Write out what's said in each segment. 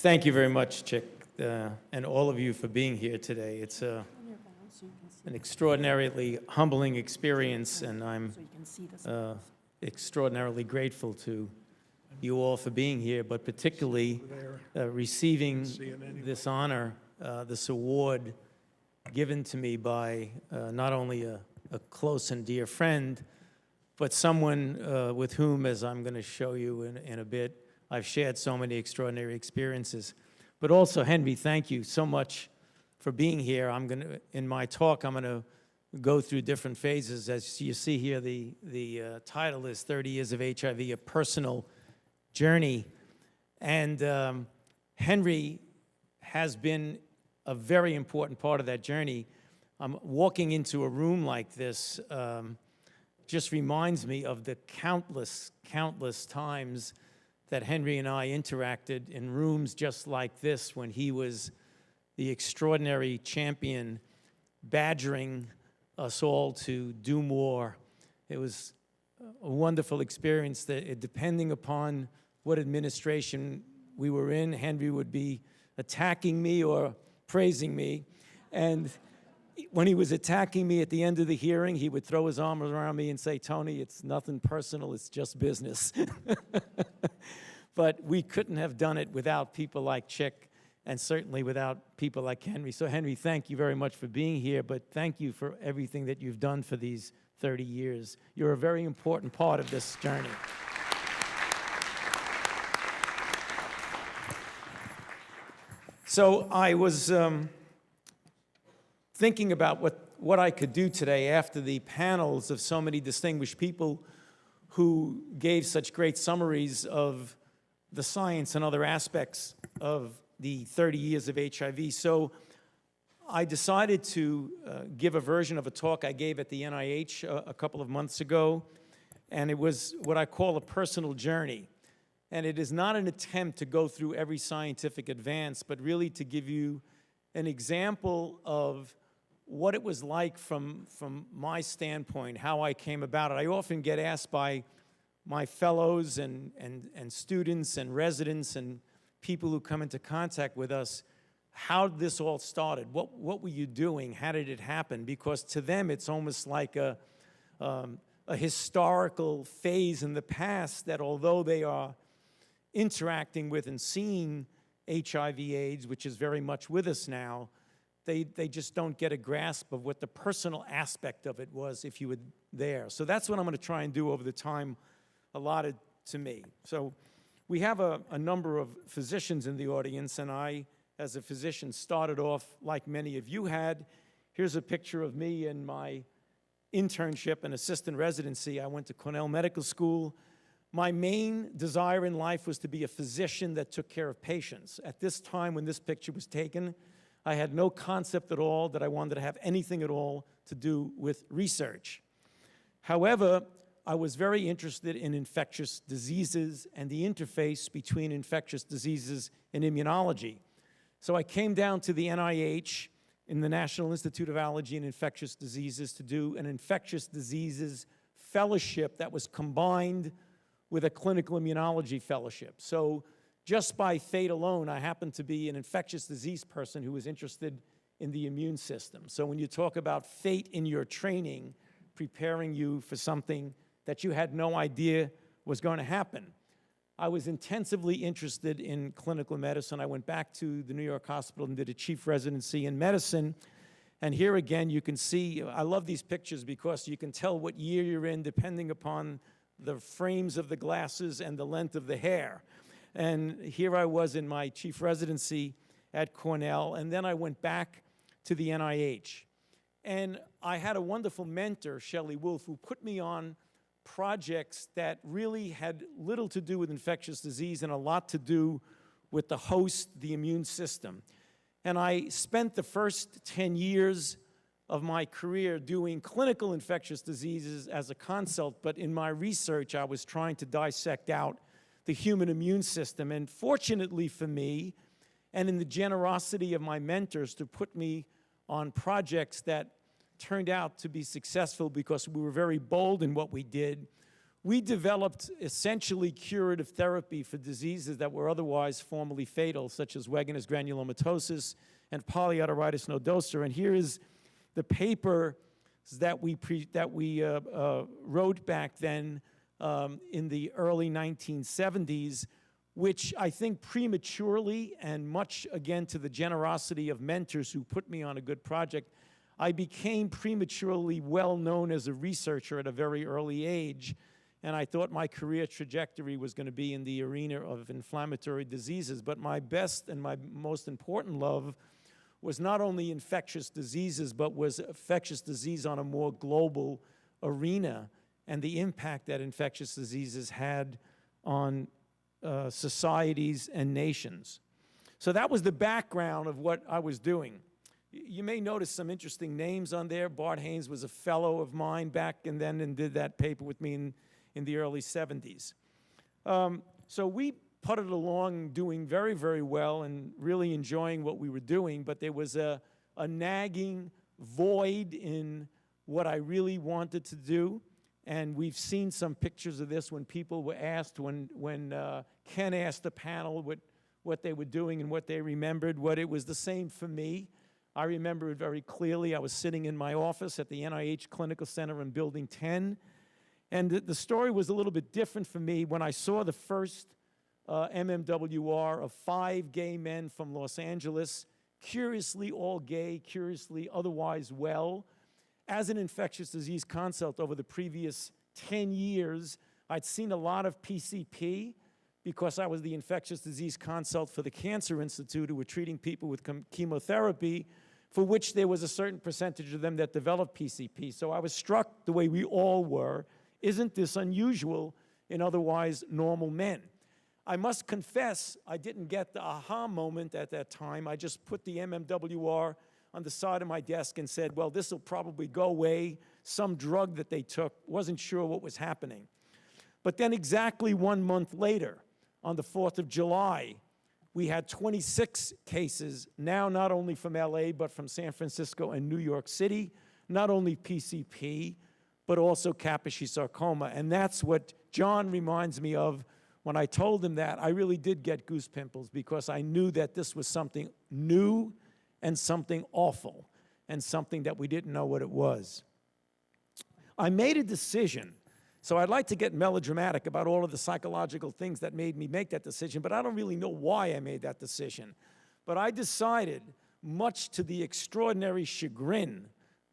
Thank you very much, Chick, and all of you for being here today. It's an extraordinarily humbling experience, and I'm extraordinarily grateful to you all for being here, but particularly receiving this honor, this award given to me by not only a close and dear friend, but someone with whom, as I'm going to show you in a bit, I've shared so many extraordinary experiences. But also, Henry, thank you so much for being here. In my talk, I'm going to go through different phases. As you see here, the title is 30 Years of HIV, A Personal Journey. And Henry has been a very important part of that journey. Walking into a room like this just reminds me of the countless times that Henry and I interacted in rooms just like this when he was the extraordinary champion badgering us all to do more. It was a wonderful experience that, depending upon what administration we were in, Henry would be attacking me or praising me. And when he was attacking me at the end of the hearing, he would throw his arms around me and say, "Tony, it's nothing personal, it's just business." But we couldn't have done it without people like Chick, and certainly without people like Henry. So Henry, thank you very much for being here, but thank you for everything that you've done for these 30 years. You're a very important part of this journey. So I was thinking about what I could do today after the panels of so many distinguished people who gave such great summaries of the science and other aspects of the 30 years of HIV. So I decided to give a version of a talk I gave at the NIH a couple of months ago, and it was what I call a personal journey. And it is not an attempt to go through every scientific advance, but really to give you an example of what it was like from my standpoint, how I came about it. I often get asked by my fellows and students and residents and people who come into contact with us, how this all started. What were you doing? How did it happen? Because to them, it's almost like a historical phase in the past that, although they are interacting with and seeing HIV/AIDS, which is very much with us now, they just don't get a grasp of what the personal aspect of it was if you were there. So that's what I'm going to try and do over the time allotted to me. So we have a number of physicians in the audience, and I, as a physician, started off like many of you had. Here's a picture of me in my internship and assistant residency. I went to Cornell Medical School. My main desire in life was to be a physician that took care of patients. At this time when this picture was taken, I had no concept at all that I wanted to have anything at all to do with research. However, I was very interested in infectious diseases and the interface between infectious diseases and immunology. So I came down to the NIH in the National Institute of Allergy and Infectious Diseases to do an infectious diseases fellowship that was combined with a clinical immunology fellowship. So just by fate alone, I happened to be an infectious disease person who was interested in the immune system. So when you talk about fate in your training, preparing you for something that you had no idea was going to happen. I was intensively interested in clinical medicine. I went back to the New York Hospital and did a chief residency in medicine. And here again, you can see, I love these pictures because you can tell what year you're in depending upon the frames of the glasses and the length of the hair. And here I was in my chief residency at Cornell, and then I went back to the NIH. And I had a wonderful mentor, Shelley Wolf, who put me on projects that really had little to do with infectious disease and a lot to do with the host, the immune system. And I spent the first 10 years of my career doing clinical infectious diseases as a consult, but in my research, I was trying to dissect out the human immune system. And fortunately for me, and in the generosity of my mentors to put me on projects that turned out to be successful because we were very bold in what we did, we developed essentially curative therapy for diseases that were otherwise formerly fatal, such as Wegener's granulomatosis and polyarteritis nodosa. And here is the paper that we wrote back then in the early 1970s, which I think prematurely, and much again to the generosity of mentors who put me on a good project, I became prematurely well known as a researcher at a very early age, and I thought my career trajectory was going to be in the arena of inflammatory diseases. But my best and my most important love was not only infectious diseases, but was infectious disease on a more global arena, and the impact that infectious diseases had on societies and nations. So that was the background of what I was doing. You may notice some interesting names on there. Bart Haynes was a fellow of mine back and then and did that paper with me in the early 70s. So we putted along doing very, very well and really enjoying what we were doing, but there was a nagging void in what I really wanted to do. And we've seen some pictures of this when people were asked, when Ken asked the panel what they were doing and what they remembered. What it was the same for me. I remember it very clearly. I was sitting in my office at the NIH Clinical Center in Building 10. And the story was a little bit different for me when I saw the first MMWR of 5 gay men from Los Angeles, curiously all gay, curiously otherwise well. As an infectious disease consult over the previous 10 years, I'd seen a lot of PCP because I was the infectious disease consult for the Cancer Institute who were treating people with chemotherapy, for which there was a certain percentage of them that developed PCP. So I was struck the way we all were. Isn't this unusual in otherwise normal men? I must confess, I didn't get the aha moment at that time. I just put the MMWR on the side of my desk and said, well, this will probably go away. Some drug that they took, wasn't sure what was happening. But then exactly 1 month later, on the 4th of July, we had 26 cases, now not only from LA, but from San Francisco and New York City, not only PCP, but also Kaposi sarcoma. And that's what John reminds me of. When I told him that, I really did get goose pimples because I knew that this was something new and something awful and something that we didn't know what it was. I made a decision. So I'd like to get melodramatic about all of the psychological things that made me make that decision, but I don't really know why I made that decision. But I decided, much to the extraordinary chagrin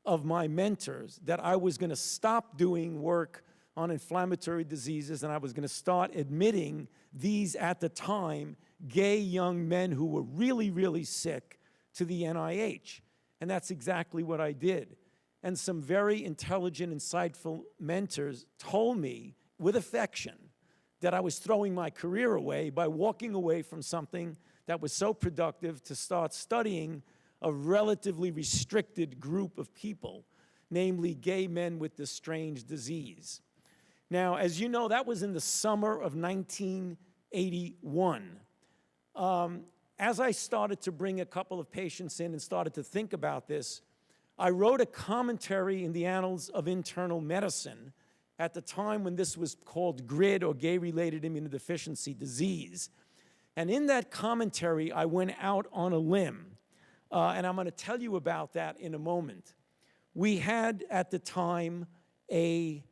of my mentors, that I was going to stop doing work on inflammatory diseases and I was going to start admitting these, at the time, gay young men who were really, really sick to the NIH. And that's exactly what I did. And some very intelligent, insightful mentors told me with affection that I was throwing my career away by walking away from something that was so productive to start studying a relatively restricted group of people, namely gay men with this strange disease. Now, as you know, that was in the summer of 1981. As I started to bring a couple of patients in and started to think about this, I wrote a commentary in the Annals of Internal Medicine at the time when this was called GRID, or gay-related immunodeficiency disease. And in that commentary, I went out on a limb, and I'm going to tell you about that in a moment. We had, at the time, a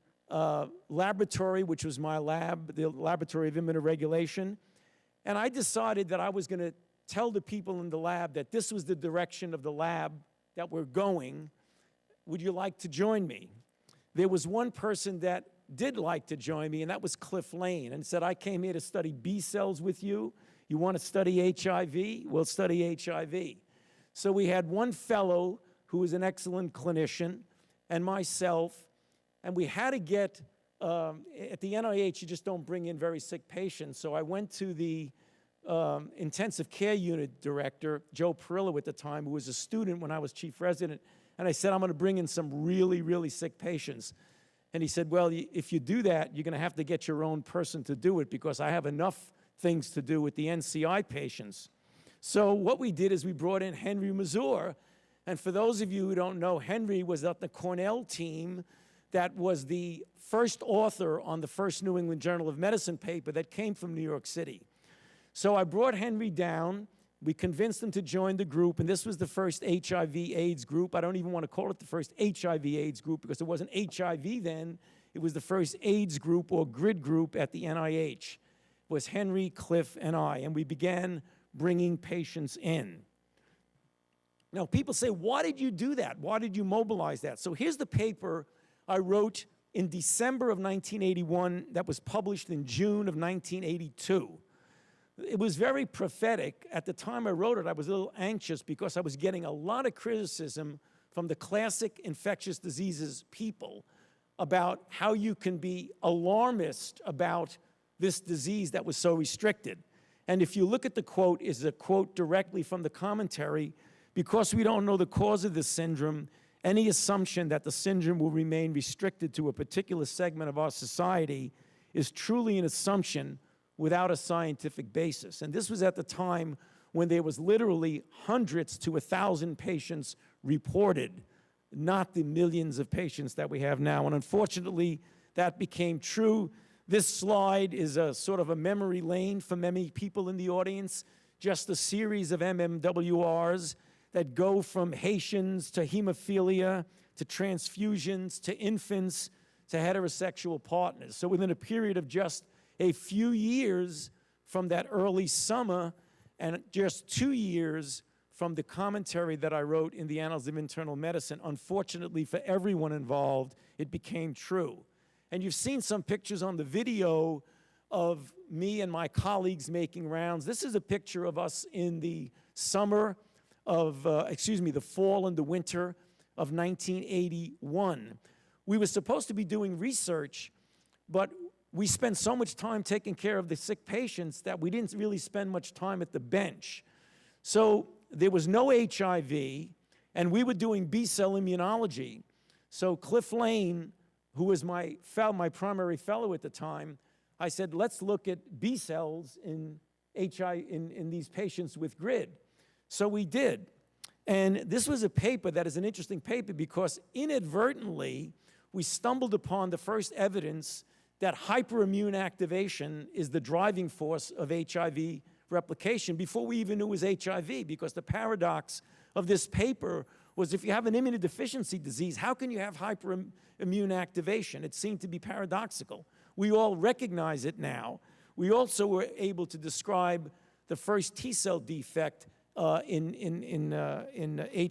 laboratory, which was my lab, the Laboratory of Immunoregulation, and I decided that I was going to tell the people in the lab that this was the direction of the lab that we're going. Would you like to join me? There was one person that did like to join me, and that was Cliff Lane, and said, I came here to study B cells with you. You want to study HIV? We'll study HIV. So we had one fellow who was an excellent clinician, and myself, and we had to get, at the NIH, you just don't bring in very sick patients, so I went to the intensive care unit director, Joe Perillo at the time, who was a student when I was chief resident, and I said, I'm going to bring in some really, really sick patients. And he said, well, if you do that, you're going to have to get your own person to do it because I have enough things to do with the NCI patients. So what we did is we brought in Henry Mazur, and for those of you who don't know, Henry was at the Cornell team that was the first author on the first New England Journal of Medicine paper that came from New York City. So I brought Henry down. We convinced him to join the group, and this was the first HIV/AIDS group. I don't even want to call it the first HIV/AIDS group because it wasn't HIV then. It was the first AIDS group or GRID group at the NIH. It was Henry, Cliff, and I, and we began bringing patients in. Now, people say, why did you do that? Why did you mobilize that? So here's the paper I wrote in December of 1981 that was published in June of 1982. It was very prophetic. At the time I wrote it, I was a little anxious because I was getting a lot of criticism from the classic infectious diseases people about how you can be alarmist about this disease that was so restricted. And if you look at the quote, is a quote directly from the commentary, because we don't know the cause of this syndrome, any assumption that the syndrome will remain restricted to a particular segment of our society is truly an assumption without a scientific basis. And this was at the time when there was literally hundreds to 1,000 patients reported, not the millions of patients that we have now. And unfortunately, that became true. This slide is a sort of a memory lane for many people in the audience, just a series of MMWRs that go from Haitians to hemophilia, to transfusions, to infants, to heterosexual partners. So within a period of just a few years from that early summer, and just 2 years from the commentary that I wrote in the Annals of Internal Medicine, unfortunately for everyone involved, it became true. And you've seen some pictures on the video of me and my colleagues making rounds. This is a picture of us in the summer of, the fall and the winter of 1981. We were supposed to be doing research, but we spent so much time taking care of the sick patients that we didn't really spend much time at the bench. So there was no HIV, and we were doing B-cell immunology. So Cliff Lane, who was my primary fellow at the time, I said, let's look at B cells in these patients with GRID. So we did. And this was a paper that is an interesting paper because inadvertently, we stumbled upon the first evidence that hyperimmune activation is the driving force of HIV replication before we even knew it was HIV, because the paradox of this paper was if you have an immunodeficiency disease, how can you have hyperimmune activation? It seemed to be paradoxical. We all recognize it now. We also were able to describe the first T-cell defect in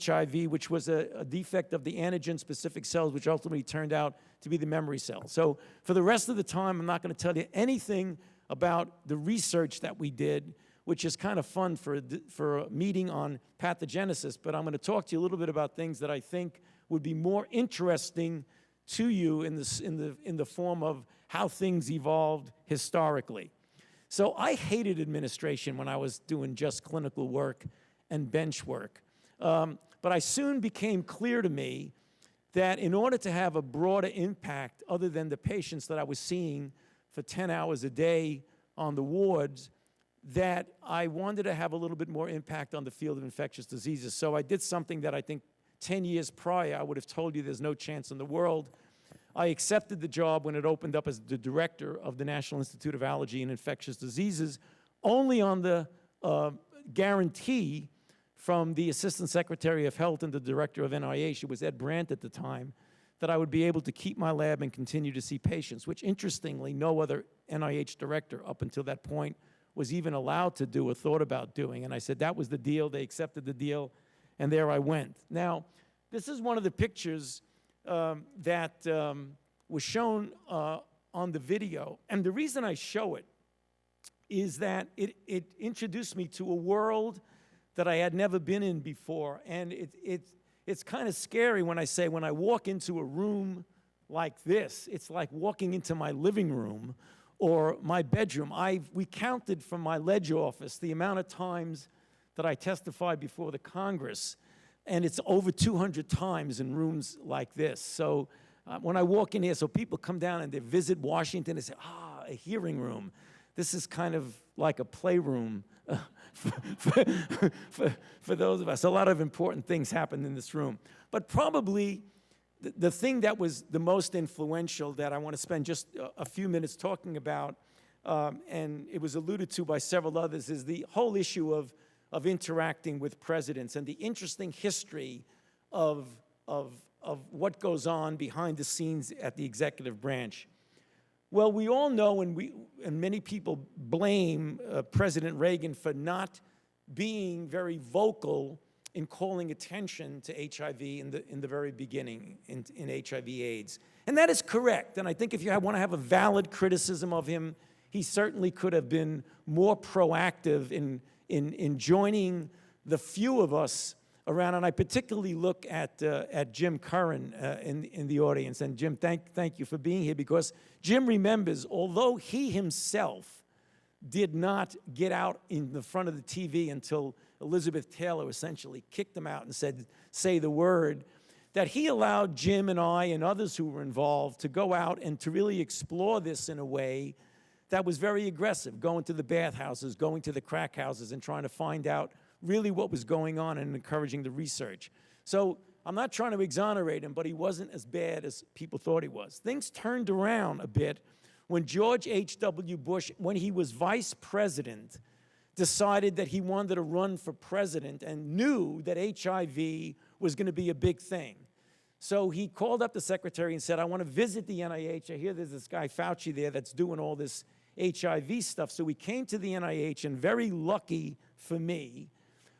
HIV, which was a defect of the antigen-specific cells, which ultimately turned out to be the memory cells. So for the rest of the time, I'm not going to tell you anything about the research that we did, which is kind of fun for a meeting on pathogenesis, but I'm going to talk to you a little bit about things that I think would be more interesting to you in the form of how things evolved historically. So I hated administration when I was doing just clinical work and bench work. But I soon became clear to me that in order to have a broader impact other than the patients that I was seeing for 10 hours a day on the wards, that I wanted to have a little bit more impact on the field of infectious diseases. So I did something that I think 10 years prior I would have told you there's no chance in the world. I accepted the job when it opened up as the director of the National Institute of Allergy and Infectious Diseases, only on the guarantee from the Assistant Secretary of Health and the director of NIH, it was Ed Brandt at the time, that I would be able to keep my lab and continue to see patients, which interestingly, no other NIH director up until that point was even allowed to do or thought about doing. And I said, that was the deal. They accepted the deal, and there I went. Now, this is one of the pictures that was shown on the video. And the reason I show it is that it introduced me to a world that I had never been in before. And it's kind of scary when I say, when I walk into a room like this, it's like walking into my living room or my bedroom. We counted from my ledge office the amount of times that I testified before the Congress, and it's over 200 times in rooms like this. So when I walk in here, so people come down and they visit Washington, they say, a hearing room. This is kind of like a playroom for those of us. A lot of important things happen in this room. But probably the thing that was the most influential that I want to spend just a few minutes talking about, and it was alluded to by several others, is the whole issue of interacting with presidents and the interesting history of what goes on behind the scenes at the executive branch. Well, we all know, and many people blame President Reagan for not being very vocal in calling attention to HIV in the very beginning, in HIV/AIDS. And that is correct. And I think if you want to have a valid criticism of him, he certainly could have been more proactive in joining the few of us around. And I particularly look at Jim Curran in the audience. And Jim, thank you for being here, because Jim remembers, although he himself did not get out in the front of the TV until Elizabeth Taylor essentially kicked him out and said, say the word, that he allowed Jim and I and others who were involved to go out and to really explore this in a way that was very aggressive, going to the bathhouses, going to the crack houses, and trying to find out really what was going on and encouraging the research. So I'm not trying to exonerate him, but he wasn't as bad as people thought he was. Things turned around a bit when George H.W. Bush, when he was vice president, decided that he wanted to run for president and knew that HIV was going to be a big thing. So he called up the secretary and said, I want to visit the NIH. I hear there's this guy Fauci there that's doing all this HIV stuff. So we came to the NIH, and very lucky for me,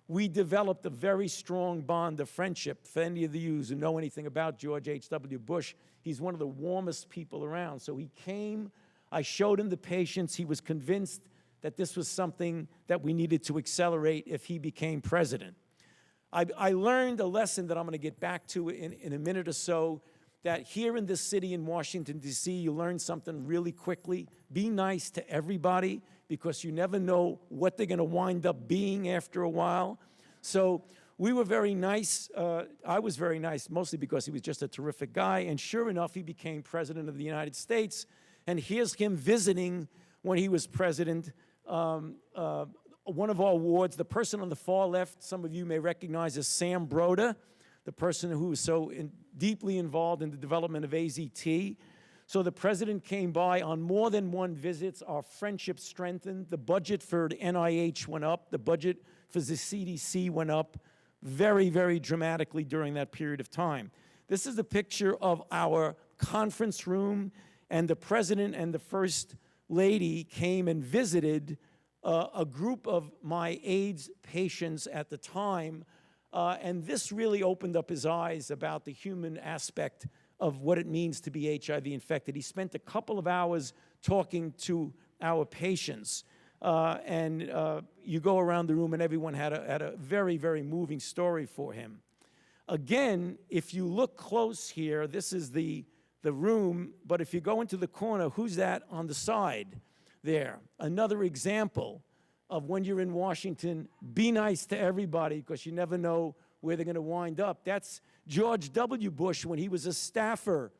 we developed a very strong bond of friendship. For any of you who know anything about George H.W. Bush, he's one of the warmest people around. So he came, I showed him the patients. He was convinced that this was something that we needed to accelerate if he became president. I learned a lesson that I'm going to get back to in a minute or so, that here in this city in Washington, D.C., you learn something really quickly. Be nice to everybody, because you never know what they're going to wind up being after a while. So we were very nice. I was very nice, mostly because he was just a terrific guy. And sure enough, he became president of the United States. And here's him visiting when he was president. One of our wards, the person on the far left, some of you may recognize as Sam Broda, the person who was so deeply involved in the development of AZT. So the president came by on more than one visit. Our friendship strengthened. The budget for the NIH went up. The budget for the CDC went up very, very dramatically during that period of time. This is a picture of our conference room, and the president and the first lady came and visited a group of my AIDS patients at the time, and this really opened up his eyes about the human aspect of what it means to be HIV infected. He spent a couple of hours talking to our patients, and you go around the room and everyone had a very, very moving story for him. Again, if you look close here, this is the room, but if you go into the corner, who's that on the side there? Another example of when you're in Washington, be nice to everybody, because you never know where they're going to wind up. That's George W. Bush when he was a staffer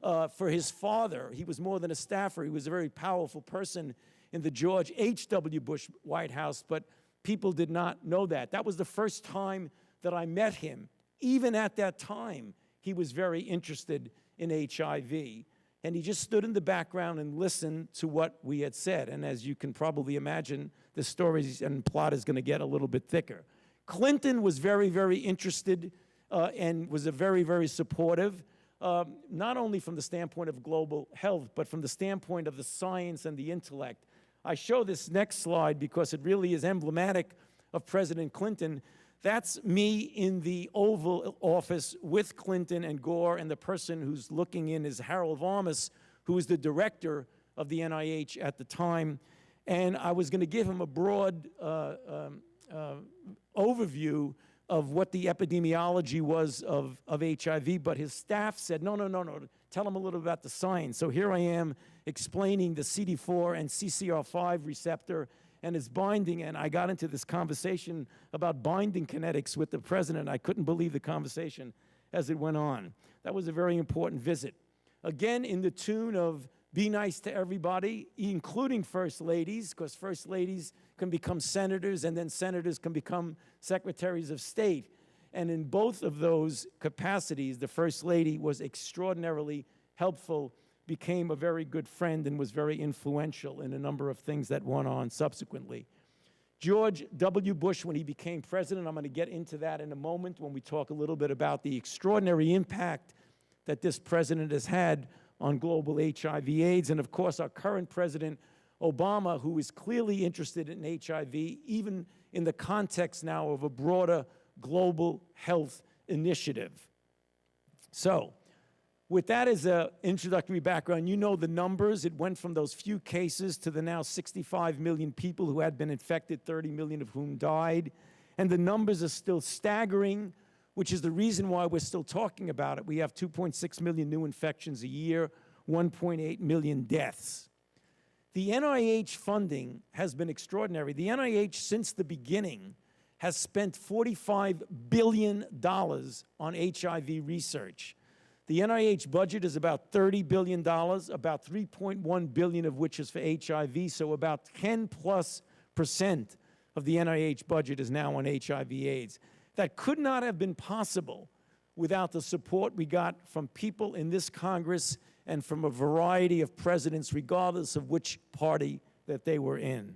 for his father. He was more than a staffer. He was a very powerful person in the George H.W. Bush White House, but people did not know that. That was the first time that I met him. Even at that time, he was very interested in HIV. And he just stood in the background and listened to what we had said. And as you can probably imagine, the story and plot is going to get a little bit thicker. Clinton was very, very interested and was a very, very supportive, not only from the standpoint of global health, but from the standpoint of the science and the intellect. I show this next slide because it really is emblematic of President Clinton. That's me in the Oval Office with Clinton and Gore, and the person who's looking in is Harold Varmus, who was the director of the NIH at the time. And I was going to give him a broad overview of what the epidemiology was of HIV, but his staff said, no, tell him a little about the science. So here I am explaining the CD4 and CCR5 receptor and its binding, and I got into this conversation about binding kinetics with the president. I couldn't believe the conversation as it went on. That was a very important visit. Again, in the tune of be nice to everybody, including first ladies, because first ladies can become senators, and then senators can become secretaries of state. And in both of those capacities, the First Lady was extraordinarily helpful, became a very good friend, and was very influential in a number of things that went on subsequently. George W. Bush, when he became president, I'm going to get into that in a moment when we talk a little bit about the extraordinary impact that this president has had on global HIV/AIDS. And of course, our current president, Obama, who is clearly interested in HIV, even in the context now of a broader global health initiative. So, with that as an introductory background, you know the numbers. It went from those few cases to the now 65 million people who had been infected, 30 million of whom died. And the numbers are still staggering, which is the reason why we're still talking about it. We have 2.6 million new infections a year, 1.8 million deaths. The NIH funding has been extraordinary. The NIH, since the beginning, has spent $45 billion on HIV research. The NIH budget is about $30 billion, about $3.1 billion of which is for HIV, so about 10+% of the NIH budget is now on HIV/AIDS. That could not have been possible without the support we got from people in this Congress and from a variety of presidents, regardless of which party that they were in.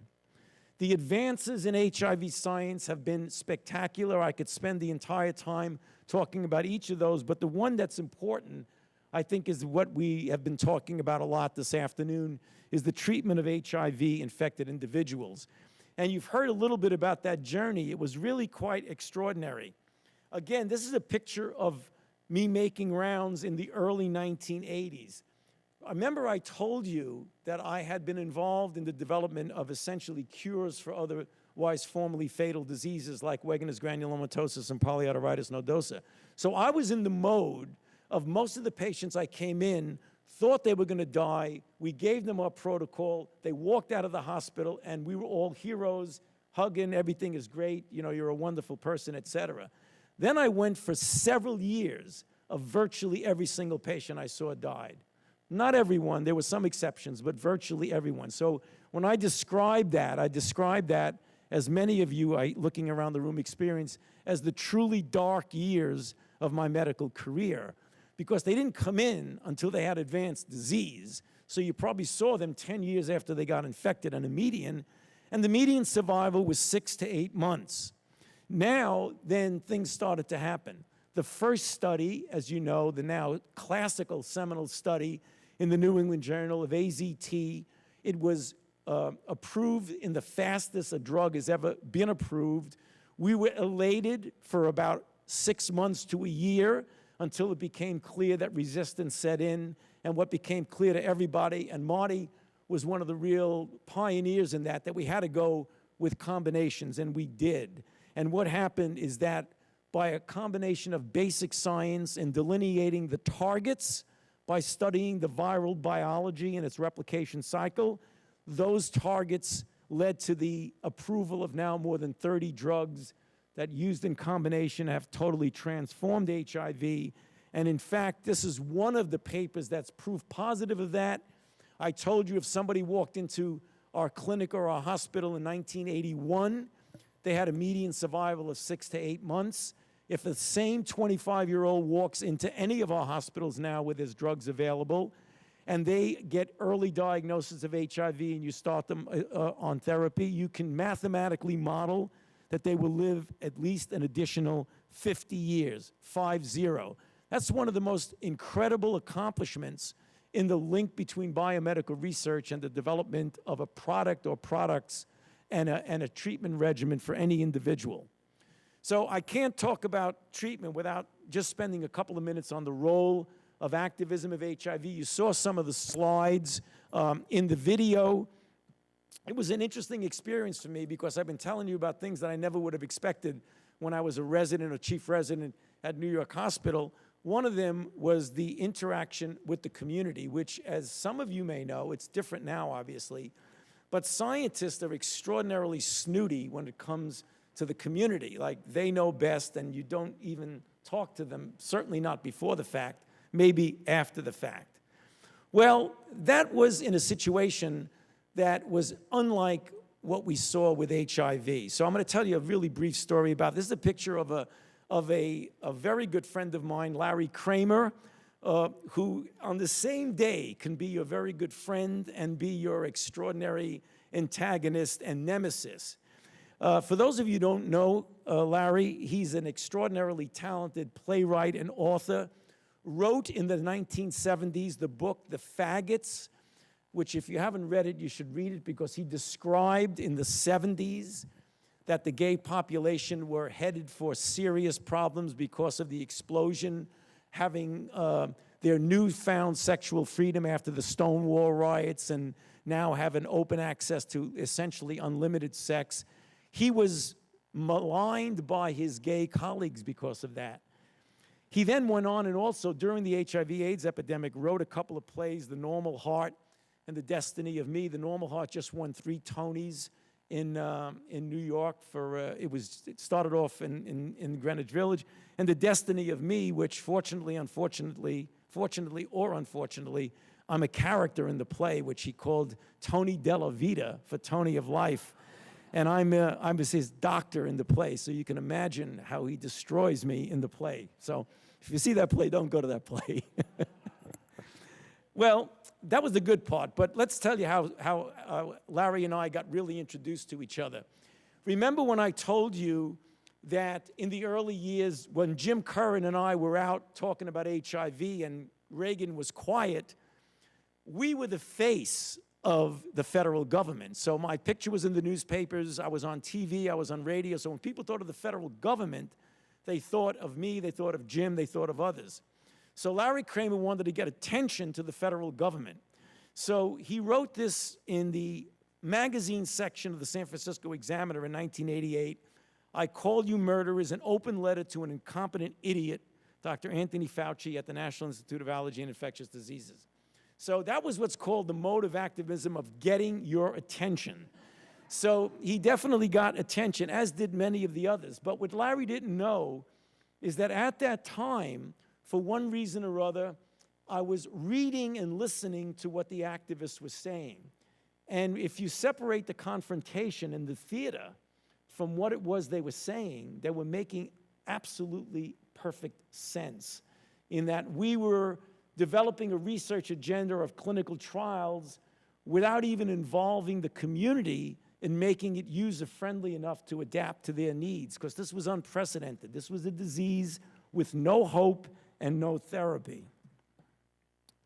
The advances in HIV science have been spectacular. I could spend the entire time talking about each of those, but the one that's important, I think, is what we have been talking about a lot this afternoon, is the treatment of HIV-infected individuals. And you've heard a little bit about that journey. It was really quite extraordinary. Again, this is a picture of me making rounds in the early 1980s. Remember I told you that I had been involved in the development of essentially cures for otherwise formerly fatal diseases like Wegener's granulomatosis and polyarteritis nodosa. So I was in the mode of most of the patients I came in thought they were going to die. We gave them our protocol. They walked out of the hospital, and we were all heroes, hugging, everything is great, you know, you're a wonderful person, et cetera. Then I went for several years of virtually every single patient I saw died. Not everyone, there were some exceptions, but virtually everyone. So when I describe that, as many of you looking around the room experience, as the truly dark years of my medical career, because they didn't come in until they had advanced disease. So you probably saw them 10 years after they got infected on a median, and the median survival was 6 to 8 months. Now, then things started to happen. The first study, as you know, the now classical seminal study in the New England Journal of AZT, it was approved in the fastest a drug has ever been approved. We were elated for about 6 months to a year until it became clear that resistance set in, and what became clear to everybody, and Marty was one of the real pioneers in that we had to go with combinations, and we did. And what happened is that by a combination of basic science and delineating the targets, by studying the viral biology and its replication cycle, those targets led to the approval of now more than 30 drugs that used in combination have totally transformed HIV. And in fact, this is one of the papers that's proof positive of that. I told you if somebody walked into our clinic or our hospital in 1981, they had a median survival of 6 to 8 months. If the same 25-year-old walks into any of our hospitals now where there's drugs available, and they get early diagnosis of HIV and you start them on therapy, you can mathematically model that they will live at least an additional 50 years, 50. That's one of the most incredible accomplishments in the link between biomedical research and the development of a product or products and a treatment regimen for any individual. So I can't talk about treatment without just spending a couple of minutes on the role of activism of HIV. You saw some of the slides in the video. It was an interesting experience for me because I've been telling you about things that I never would have expected when I was a resident or chief resident at New York Hospital. One of them was the interaction with the community, which, as some of you may know, it's different now, obviously, but scientists are extraordinarily snooty when it comes to the community. Like, they know best, and you don't even talk to them, certainly not before the fact, maybe after the fact. Well, that was in a situation that was unlike what we saw with HIV. So I'm going to tell you a really brief story about this. Is a picture of of a very good friend of mine, Larry Kramer, who on the same day can be your very good friend and be your extraordinary antagonist and nemesis. For those of you who don't know Larry, he's an extraordinarily talented playwright and author, wrote in the 1970s the book, The Faggots, which if you haven't read it, you should read it, because he described in the 70s that the gay population were headed for serious problems because of the explosion, having their newfound sexual freedom after the Stonewall riots, and now having open access to essentially unlimited sex. He was maligned by his gay colleagues because of that. He then went on and also, during the HIV/AIDS epidemic, wrote a couple of plays, The Normal Heart and The Destiny of Me. The Normal Heart just won 3 Tonys in New York for, it started off in Greenwich Village. And The Destiny of Me, which fortunately or unfortunately, I'm a character in the play, which he called Tony Della Vita, for Tony of Life. And I'm his doctor in the play, so you can imagine how he destroys me in the play. So if you see that play, don't go to that play. Well, that was the good part, but let's tell you how Larry and I got really introduced to each other. Remember when I told you that in the early years, when Jim Curran and I were out talking about HIV and Reagan was quiet, we were the face of the federal government. So my picture was in the newspapers, I was on TV, I was on radio. So when people thought of the federal government, they thought of me, they thought of Jim, they thought of others. So Larry Kramer wanted to get attention to the federal government. So he wrote this in the magazine section of the San Francisco Examiner in 1988. I call you murderers, an open letter to an incompetent idiot, Dr. Anthony Fauci at the National Institute of Allergy and Infectious Diseases. So that was what's called the mode of activism of getting your attention. So he definitely got attention, as did many of the others. But what Larry didn't know is that at that time, for one reason or other, I was reading and listening to what the activists were saying. And if you separate the confrontation in the theater from what it was they were saying, they were making absolutely perfect sense, in that we were developing a research agenda of clinical trials without even involving the community in making it user-friendly enough to adapt to their needs, because this was unprecedented. This was a disease with no hope and no therapy.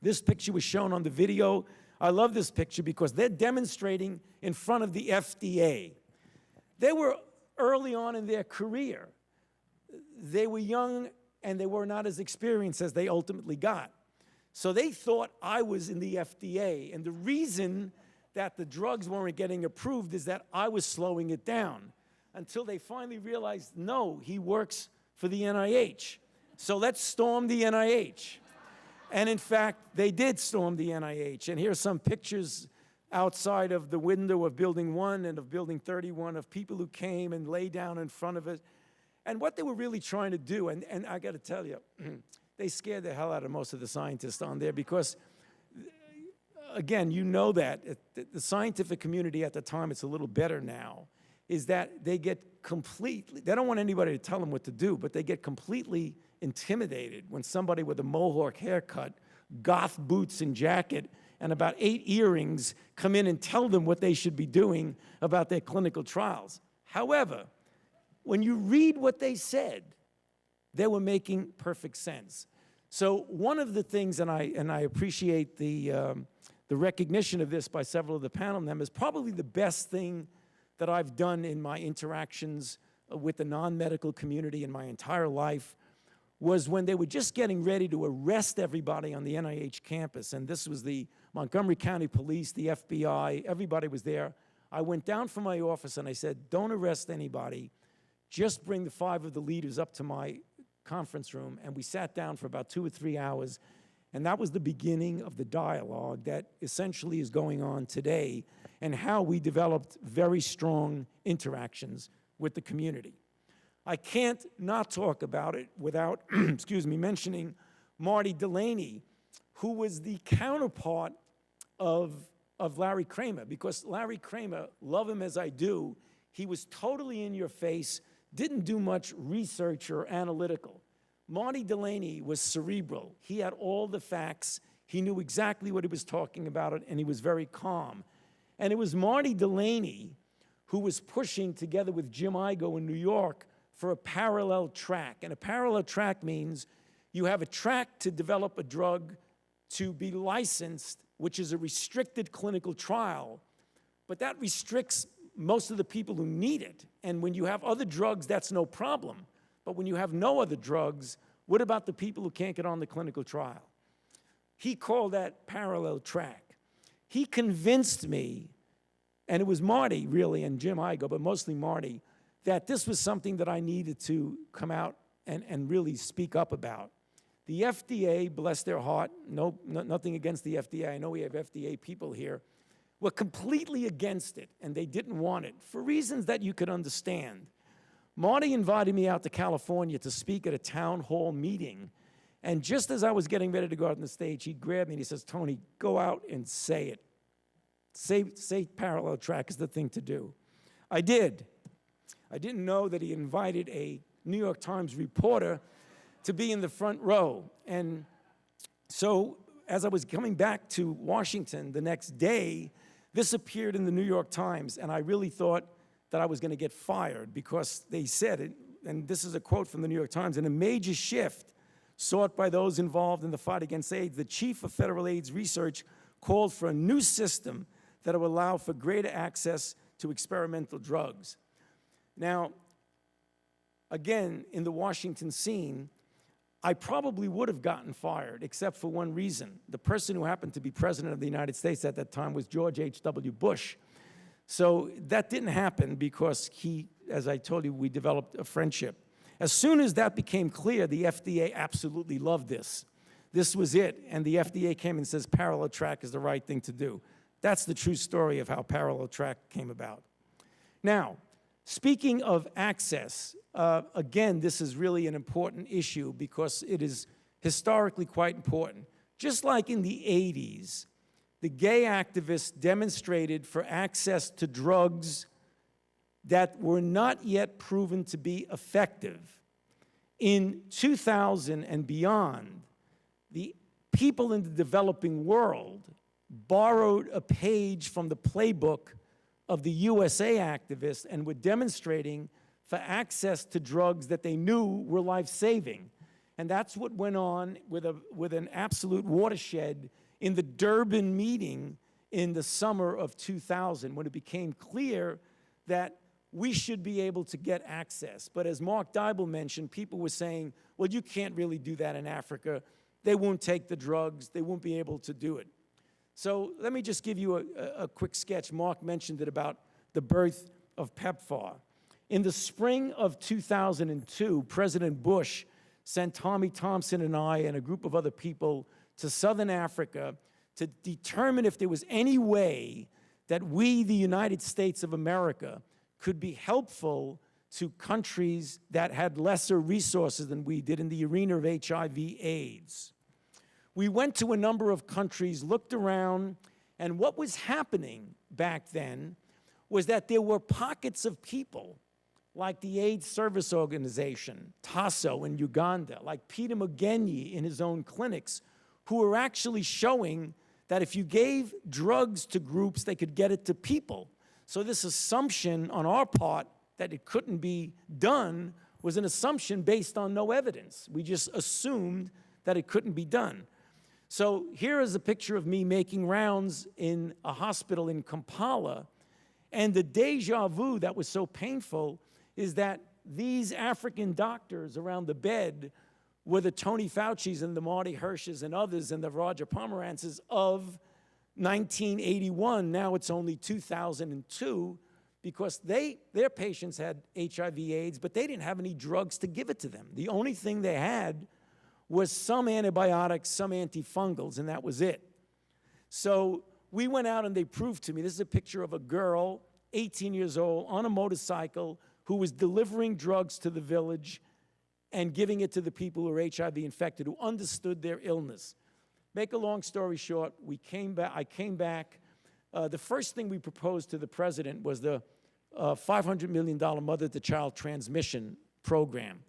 This picture was shown on the video. I love this picture because they're demonstrating in front of the FDA. They were early on in their career. They were young and they were not as experienced as they ultimately got. So they thought I was in the FDA, and the reason that the drugs weren't getting approved is that I was slowing it down, until they finally realized, no, he works for the NIH. So let's storm the NIH. And in fact, they did storm the NIH. And here's some pictures outside of the window of Building 1 and of Building 31 of people who came and lay down in front of it. And what they were really trying to do, and I got to tell you, they scared the hell out of most of the scientists on there, because, again, you know that the scientific community at the time, it's a little better now, is that they get completely, they don't want anybody to tell them what to do, but they get completely intimidated when somebody with a mohawk haircut, goth boots and jacket, and about 8 earrings come in and tell them what they should be doing about their clinical trials. However, when you read what they said, they were making perfect sense. So one of the things, and I appreciate the recognition of this by several of the panel members, probably the best thing that I've done in my interactions with the non-medical community in my entire life, was when they were just getting ready to arrest everybody on the NIH campus. And this was the Montgomery County Police, the FBI, everybody was there. I went down from my office and I said, don't arrest anybody. Just bring the 5 of the leaders up to my conference room. And we sat down for about 2 or 3 hours. And that was the beginning of the dialogue that essentially is going on today, and how we developed very strong interactions with the community. I can't not talk about it without, excuse me, mentioning Marty Delaney, who was the counterpart of Larry Kramer, because Larry Kramer, love him as I do, he was totally in your face, didn't do much research or analytical. Marty Delaney was cerebral. He had all the facts. He knew exactly what he was talking about, and he was very calm. And it was Marty Delaney who was pushing, together with Jim Igoe in New York, for a parallel track. And a parallel track means you have a track to develop a drug to be licensed, which is a restricted clinical trial, but that restricts most of the people who need it. And when you have other drugs, that's no problem. But when you have no other drugs, what about the people who can't get on the clinical trial? He called that parallel track. He convinced me, and it was Marty, really, and Jim Igoe, but mostly Marty, that this was something that I needed to come out and really speak up about. The FDA, bless their heart, nothing against the FDA, I know we have FDA people here, were completely against it, and they didn't want it, for reasons that you could understand. Marty invited me out to California to speak at a town hall meeting, and just as I was getting ready to go out on the stage, he grabbed me and he says, Tony, go out and say it. Say parallel track is the thing to do. I did. I didn't know that he invited a New York Times reporter to be in the front row. And so as I was coming back to Washington the next day, this appeared in the New York Times, and I really thought that I was going to get fired because they said it, and this is a quote from the New York Times, in a major shift sought by those involved in the fight against AIDS, the chief of federal AIDS research called for a new system that will allow for greater access to experimental drugs. Now, again, in the Washington scene, I probably would have gotten fired, except for one reason. The person who happened to be president of the United States at that time was George H.W. Bush. So that didn't happen because he, as I told you, we developed a friendship. As soon as that became clear, the FDA absolutely loved this. This was it, and the FDA came and says parallel track is the right thing to do. That's the true story of how parallel track came about. Now, speaking of access, again, this is really an important issue because it is historically quite important. Just like in the 80s, the gay activists demonstrated for access to drugs that were not yet proven to be effective. In 2000 and beyond, the people in the developing world borrowed a page from the playbook of the USA activists and were demonstrating for access to drugs that they knew were life-saving. And that's what went on with an absolute watershed in the Durban meeting in the summer of 2000, when it became clear that we should be able to get access. But as Mark Dybel mentioned, people were saying, well, you can't really do that in Africa. They won't take the drugs. They won't be able to do it. So let me just give you a quick sketch. Mark mentioned it about the birth of PEPFAR. In the spring of 2002, President Bush sent Tommy Thompson and I and a group of other people to Southern Africa to determine if there was any way that we, the United States of America, could be helpful to countries that had lesser resources than we did in the arena of HIV/AIDS. We went to a number of countries, looked around, and what was happening back then was that there were pockets of people like the AIDS Service Organization, TASO in Uganda, like Peter Mugenyi in his own clinics, who were actually showing that if you gave drugs to groups, they could get it to people. So this assumption on our part that it couldn't be done was an assumption based on no evidence. We just assumed that it couldn't be done. So here is a picture of me making rounds in a hospital in Kampala, and the deja vu that was so painful is that these African doctors around the bed were the Tony Faucis and the Marty Hirsches and others and the Roger Pomerantzes of 1981. Now it's only 2002 because their patients had HIV/AIDS, but they didn't have any drugs to give it to them. The only thing they had was some antibiotics, some antifungals, and that was it. So we went out and they proved to me, this is a picture of a girl, 18 years old, on a motorcycle, who was delivering drugs to the village and giving it to the people who were HIV infected, who understood their illness. Make a long story short, I came back. The first thing we proposed to the president was the $500 million mother-to-child transmission program.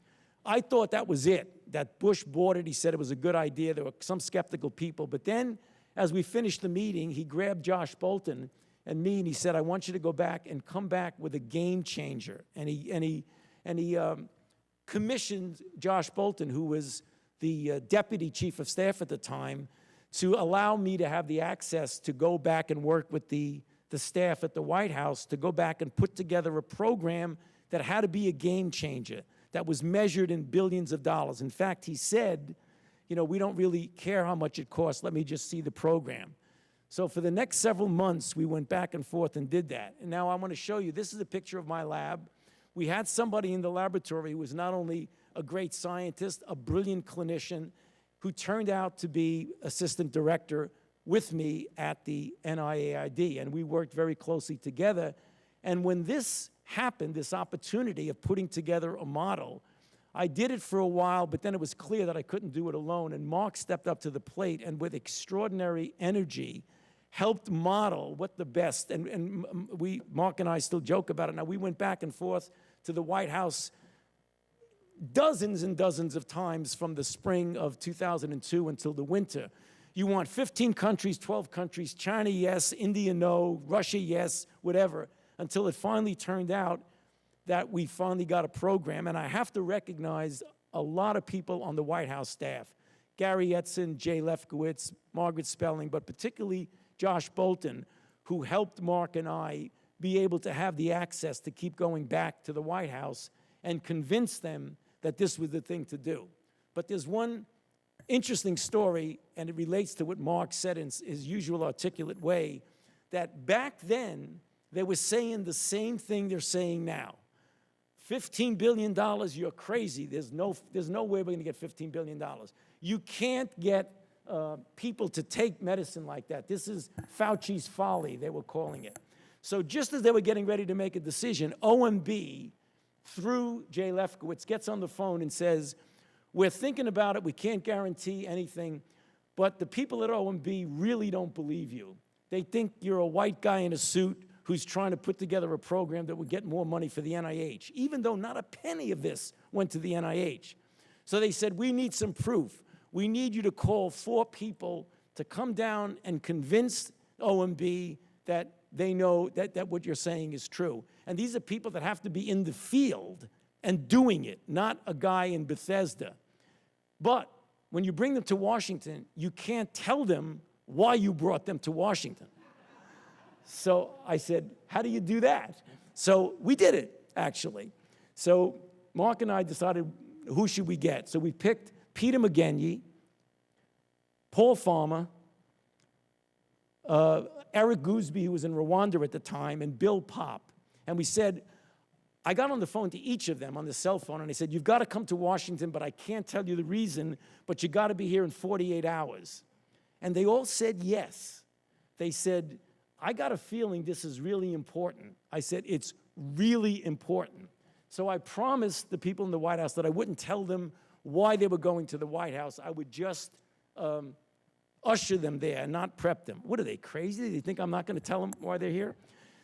I thought that was it, that Bush bought it. He said it was a good idea. There were some skeptical people. But then, as we finished the meeting, he grabbed Josh Bolten and me, and he said, I want you to go back and come back with a game changer. And he commissioned Josh Bolten, who was the deputy chief of staff at the time, to allow me to have the access to go back and work with the staff at the White House to go back and put together a program that had to be a game changer, that was measured in billions of dollars. In fact, he said, you know, we don't really care how much it costs. Let me just see the program. So for the next several months, we went back and forth and did that. And now I want to show you, this is a picture of my lab. We had somebody in the laboratory who was not only a great scientist, a brilliant clinician, who turned out to be assistant director with me at the NIAID. And we worked very closely together. And when this happened, this opportunity of putting together a model, I did it for a while, but then it was clear that I couldn't do it alone. And Mark stepped up to the plate and with extraordinary energy helped model what the best, and Mark and I still joke about it. Now, we went back and forth to the White House dozens and dozens of times from the spring of 2002 until the winter. You want 15 countries, 12 countries, China, yes, India, no, Russia, yes, whatever, until it finally turned out that we finally got a program. And I have to recognize a lot of people on the White House staff, Gary Etzen, Jay Lefkowitz, Margaret Spelling, but particularly Josh Bolten, who helped Mark and I be able to have the access to keep going back to the White House and convince them that this was the thing to do. But there's one interesting story, and it relates to what Mark said in his usual articulate way, that back then, they were saying the same thing they're saying now. $15 billion, you're crazy. There's no way we're going to get $15 billion. You can't get people to take medicine like that. This is Fauci's folly, they were calling it. So just as they were getting ready to make a decision, OMB, through Jay Lefkowitz, gets on the phone and says, we're thinking about it, we can't guarantee anything, but the people at OMB really don't believe you. They think you're a white guy in a suit who's trying to put together a program that would get more money for the NIH, even though not a penny of this went to the NIH. So they said, we need some proof. We need you to call 4 people to come down and convince OMB that they know that what you're saying is true. And these are people that have to be in the field and doing it, not a guy in Bethesda. But when you bring them to Washington, you can't tell them why you brought them to Washington. So I said, how do you do that? So we did it, actually. So Mark and I decided, who should we get? So we picked Peter McGenye, Paul Farmer, Eric Gooseby, who was in Rwanda at the time, and Bill Popp. And we said, I got on the phone to each of them on the cell phone, and I said, you've got to come to Washington, but I can't tell you the reason, but you got to be here in 48 hours. And they all said yes. They said, I got a feeling this is really important. I said, it's really important. So I promised the people in the White House that I wouldn't tell them why they were going to the White House. I would just usher them there and not prep them. What are they, crazy? Do they think I'm not going to tell them why they're here?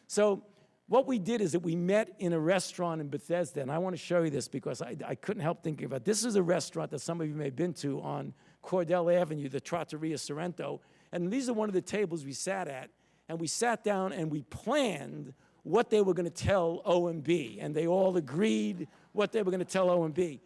So what we did is that we met in a restaurant in Bethesda, and I want to show you this because I couldn't help thinking about it. This is a restaurant that some of you may have been to on Cordell Avenue, the Trattoria Sorrento, and these are one of the tables we sat at, and we sat down and we planned what they were going to tell OMB, and they all agreed what they were going to tell OMB.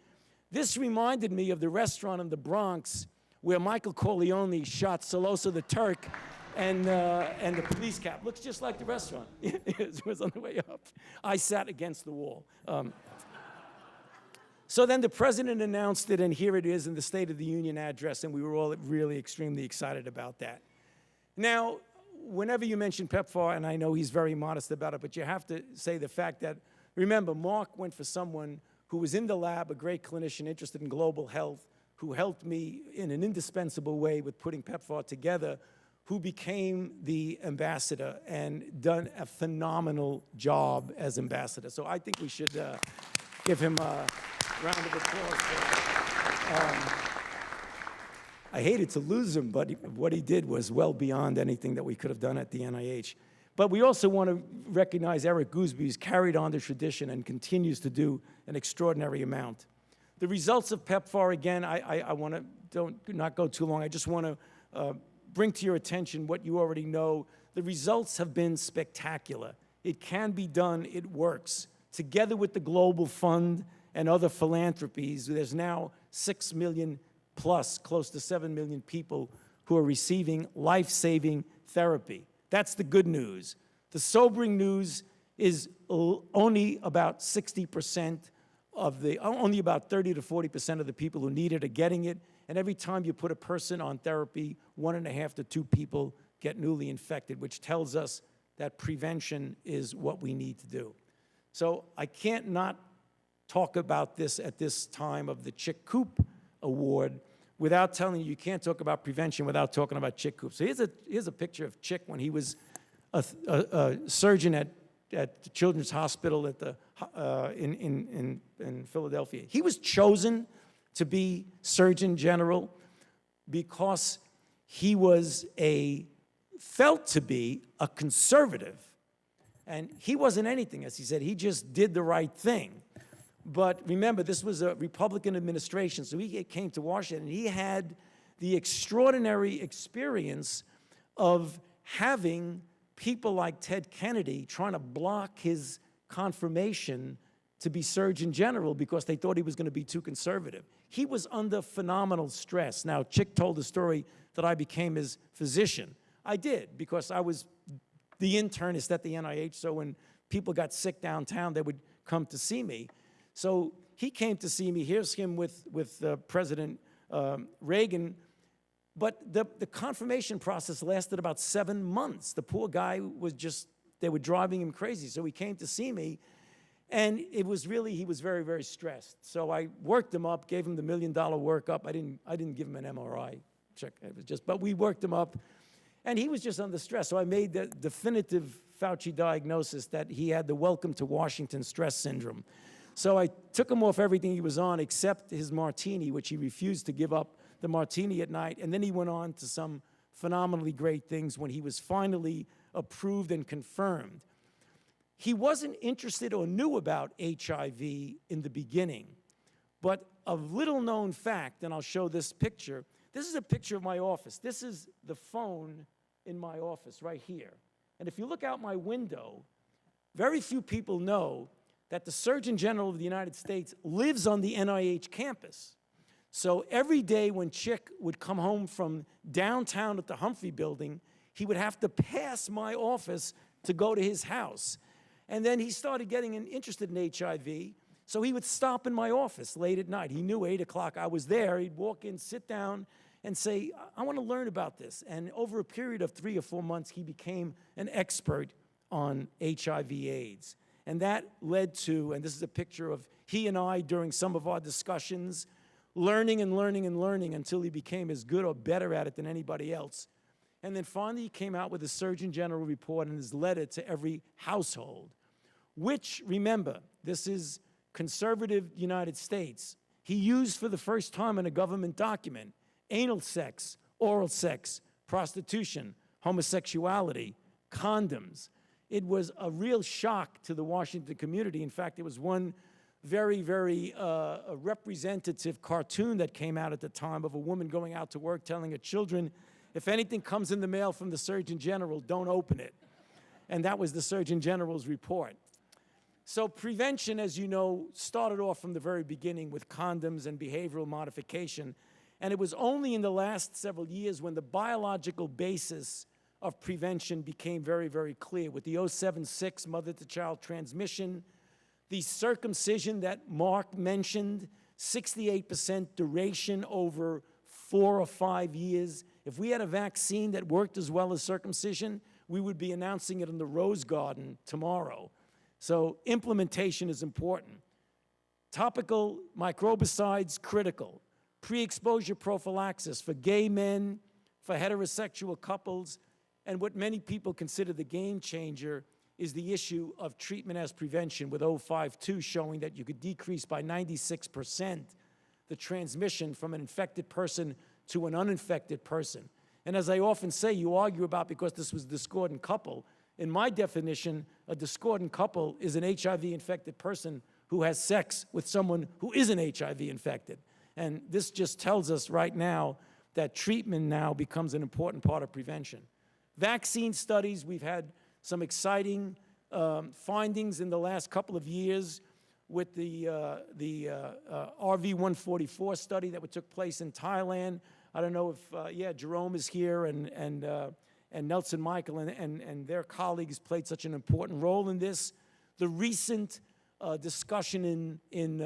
This reminded me of the restaurant in the Bronx where Michael Corleone shot Solosa the Turk and the police cap. Looks just like the restaurant. It was on the way up. I sat against the wall. So then the president announced it, and here it is in the State of the Union address, and we were all really extremely excited about that. Now, whenever you mention PEPFAR, and I know he's very modest about it, but you have to say the fact that, remember, Mark went for someone who was in the lab, a great clinician interested in global health, who helped me in an indispensable way with putting PEPFAR together, who became the ambassador and done a phenomenal job as ambassador. So I think we should give him a round of applause. I hated to lose him, but what he did was well beyond anything that we could have done at the NIH. But we also want to recognize Eric Gooseby, who's carried on the tradition and continues to do an extraordinary amount. The results of PEPFAR, again, I want to not go too long. I just want to bring to your attention what you already know. The results have been spectacular. It can be done. It works. Together with the Global Fund and other philanthropies, there's now 6 million plus, close to 7 million people who are receiving life-saving therapy. That's the good news. The sobering news is only about 60% of the, only about 30 to 40% of the people who need it are getting it. And every time you put a person on therapy, 1.5 to 2 people get newly infected, which tells us that prevention is what we need to do. So I can't not talk about this at this time of the Chick Coop Award without telling you can't talk about prevention without talking about Chick Coop. So here's a picture of Chick when he was a surgeon at the Children's Hospital at the, in Philadelphia. He was chosen to be Surgeon General because he was felt to be a conservative. And he wasn't anything, as he said. He just did the right thing. But remember, this was a Republican administration, so he came to Washington, and he had the extraordinary experience of having people like Ted Kennedy trying to block his confirmation to be Surgeon General because they thought he was going to be too conservative. He was under phenomenal stress. Now, Chick told the story that I became his physician. I did, because I was the internist at the NIH, so when people got sick downtown, they would come to see me. So he came to see me. Here's him with President Reagan. But the confirmation process lasted about 7 months. The poor guy was just, they were driving him crazy. So he came to see me, and it was really, he was very, very stressed. So I worked him up, gave him the $1 million workup. I didn't give him an MRI check. It was just, but we worked him up, and he was just under stress. So I made the definitive Fauci diagnosis that he had the welcome to Washington stress syndrome. So I took him off everything he was on except his martini, which he refused to give up the martini at night. And then he went on to some phenomenally great things when he was finally approved and confirmed. He wasn't interested or knew about HIV in the beginning. But a little known fact, and I'll show this picture. This is a picture of my office. This is the phone in my office right here. And if you look out my window, very few people know that the Surgeon General of the United States lives on the NIH campus. So every day when Chick would come home from downtown at the Humphrey Building, he would have to pass my office to go to his house. And then he started getting interested in HIV, so he would stop in my office late at night. He knew 8 o'clock I was there. He'd walk in, sit down, and say, I want to learn about this. And over a period of 3 or 4 months, he became an expert on HIV/AIDS. And that led to, and this is a picture of he and I during some of our discussions, learning and learning and learning until he became as good or better at it than anybody else. And then finally he came out with a Surgeon General report and his letter to every household, which, remember, this is conservative United States. He used for the first time in a government document anal sex, oral sex, prostitution, homosexuality, condoms. It was a real shock to the Washington community. In fact, there was one very, very representative cartoon that came out at the time of a woman going out to work telling her children, if anything comes in the mail from the Surgeon General, don't open it. And that was the Surgeon General's report. So prevention, as you know, started off from the very beginning with condoms and behavioral modification. And it was only in the last several years when the biological basis of prevention became very, very clear with the 076 mother-to-child transmission, the circumcision that Mark mentioned, 68% duration over 4 or 5 years. If we had a vaccine that worked as well as circumcision, we would be announcing it in the Rose Garden tomorrow. So implementation is important. Topical microbicides, critical. Pre-exposure prophylaxis for gay men, for heterosexual couples, and what many people consider the game changer is the issue of treatment as prevention with 052 showing that you could decrease by 96% the transmission from an infected person to an uninfected person. And as I often say, you argue about because this was a discordant couple, in my definition, a discordant couple is an HIV-infected person who has sex with someone who isn't HIV-infected. And this just tells us right now that treatment now becomes an important part of prevention. Vaccine studies, we've had some exciting findings in the last couple of years with the RV144 study that took place in Thailand. I don't know if, Jerome is here, and Nelson Michael and their colleagues played such an important role in this. The recent discussion in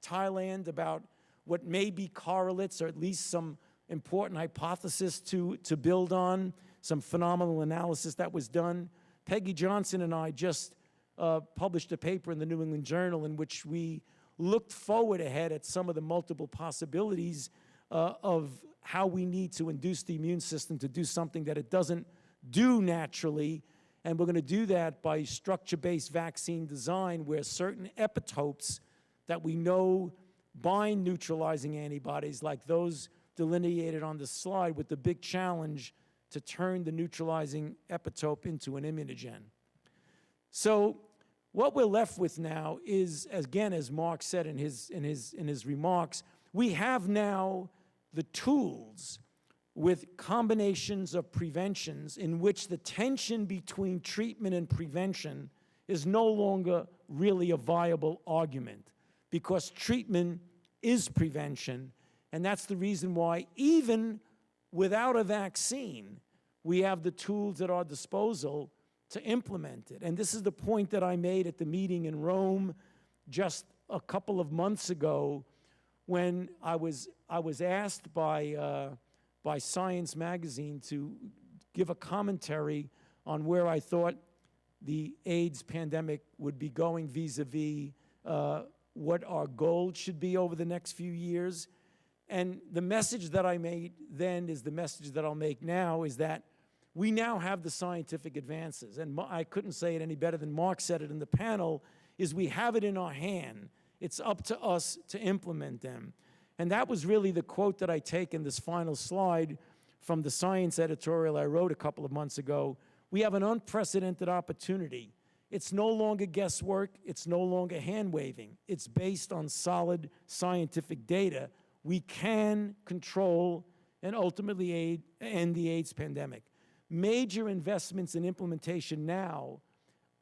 Thailand about what may be correlates, or at least some important hypothesis to build on, some phenomenal analysis that was done. Peggy Johnson and I just published a paper in the New England Journal in which we looked forward ahead at some of the multiple possibilities of how we need to induce the immune system to do something that it doesn't do naturally. And we're going to do that by structure-based vaccine design, where certain epitopes that we know bind neutralizing antibodies, like those delineated on the slide, with the big challenge to turn the neutralizing epitope into an immunogen. So what we're left with now is, again, as Mark said in his remarks, we have now the tools with combinations of preventions in which the tension between treatment and prevention is no longer really a viable argument, because treatment is prevention, and that's the reason why even without a vaccine, we have the tools at our disposal to implement it. And this is the point that I made at the meeting in Rome just a couple of months ago, when I was asked by Science Magazine to give a commentary on where I thought the AIDS pandemic would be going vis-a-vis what our goals should be over the next few years. And the message that I made then is the message that I'll make now, is that we now have the scientific advances. And I couldn't say it any better than Mark said it in the panel, is we have it in our hand. It's up to us to implement them. And that was really the quote that I take in this final slide from the science editorial I wrote a couple of months ago. We have an unprecedented opportunity. It's no longer guesswork. It's no longer hand-waving. It's based on solid scientific data. We can control and ultimately end the AIDS pandemic. Major investments in implementation now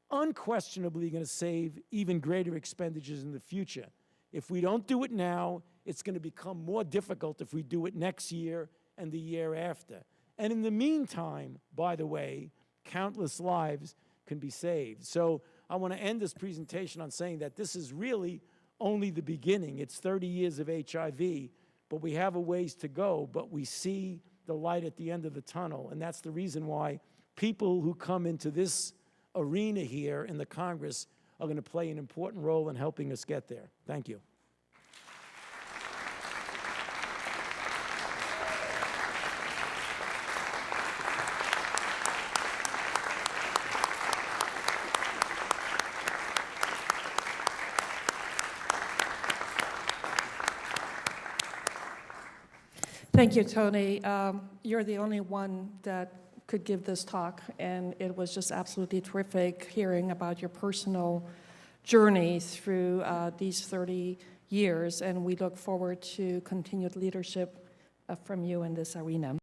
unquestionably going to save even greater expenditures in the future. If we don't do it now, it's going to become more difficult if we do it next year and the year after. And in the meantime, by the way, countless lives can be saved. So I want to end this presentation on saying that this is really only the beginning. It's 30 years of HIV, but we have a ways to go, but we see the light at the end of the tunnel. And that's the reason why people who come into this arena here in the Congress are going to play an important role in helping us get there. Thank you. Thank you, Tony. You're the only one that could give this talk, and it was just absolutely terrific hearing about your personal journey through these 30 years, and we look forward to continued leadership from you in this arena.